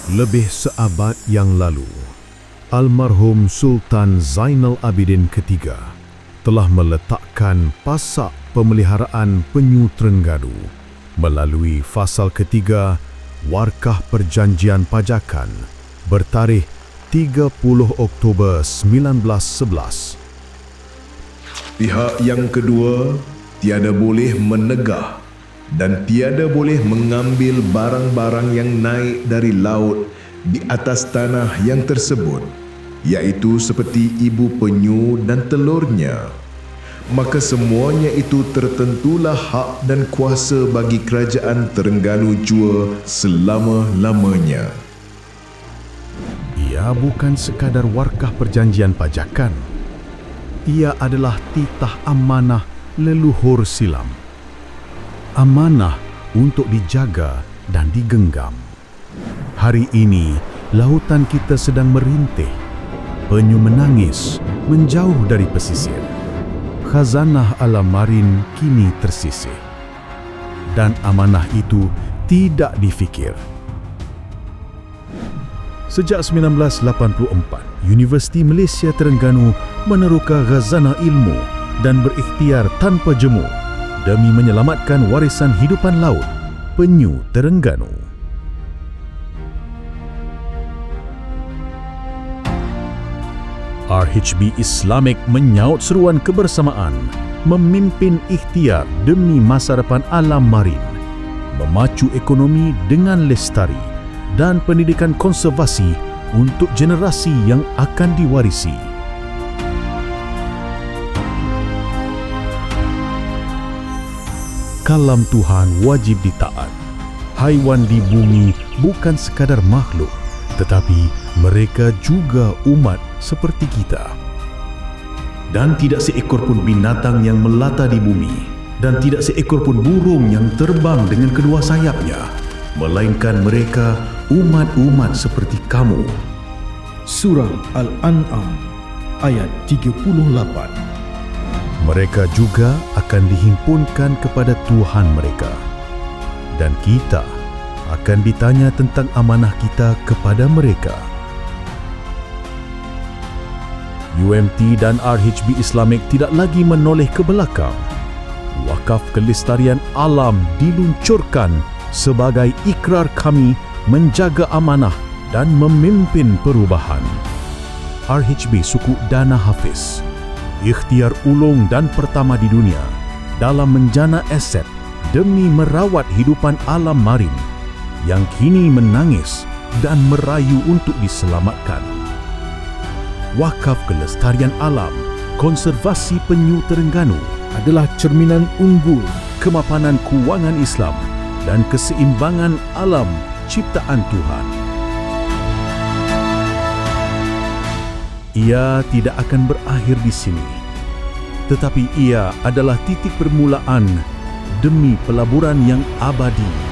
Lebih seabad yang lalu, almarhum Sultan Zainal Abidin III telah meletakkan pasak pemeliharaan penyu Terengganu melalui fasal ketiga Warkah Perjanjian Pajakan bertarikh 30 Oktober 1911. Pihak yang kedua tiada boleh menegah dan tiada boleh mengambil barang-barang yang naik dari laut di atas tanah yang tersebut, iaitu seperti ibu penyu dan telurnya. Maka semuanya itu tertentulah hak dan kuasa bagi kerajaan Terengganu Jua selama-lamanya. Ia bukan sekadar warkah perjanjian pajakan. Ia adalah titah amanah leluhur silam. Amanah untuk dijaga dan digenggam. Hari ini, lautan kita sedang merintih. Penyu menangis menjauh dari pesisir. Khazanah alam marin kini tersisih. Dan amanah itu tidak difikir. Sejak 1984, Universiti Malaysia Terengganu meneroka khazanah ilmu dan berikhtiar tanpa jemu demi menyelamatkan warisan hidupan laut penyu Terengganu. RHB Islamic menyaut seruan kebersamaan, memimpin ikhtiar demi masa depan alam marin, memacu ekonomi dengan lestari dan pendidikan konservasi untuk generasi yang akan diwarisi. Kalam Tuhan wajib ditaat. Haiwan di bumi bukan sekadar makhluk, tetapi mereka juga umat seperti kita. Dan tidak seekor pun binatang yang melata di bumi, dan tidak seekor pun burung yang terbang dengan kedua sayapnya, melainkan mereka umat-umat seperti kamu. Surah Al-An'am ayat 38. Mereka juga akan dihimpunkan kepada Tuhan mereka. Dan kita akan ditanya tentang amanah kita kepada mereka. UMT dan RHB Islamic tidak lagi menoleh ke belakang. Wakaf Kelestarian Alam diluncurkan sebagai ikrar kami menjaga amanah dan memimpin perubahan. RHB Suku Dana Hafiz, ikhtiar ulung dan pertama di dunia dalam menjana aset demi merawat hidupan alam marin yang kini menangis dan merayu untuk diselamatkan. Wakaf Kelestarian Alam Konservasi Penyu Terengganu adalah cerminan unggul kemapanan kewangan Islam dan keseimbangan alam ciptaan Tuhan. Ia tidak akan berakhir di sini, tetapi ia adalah titik permulaan demi pelaburan yang abadi.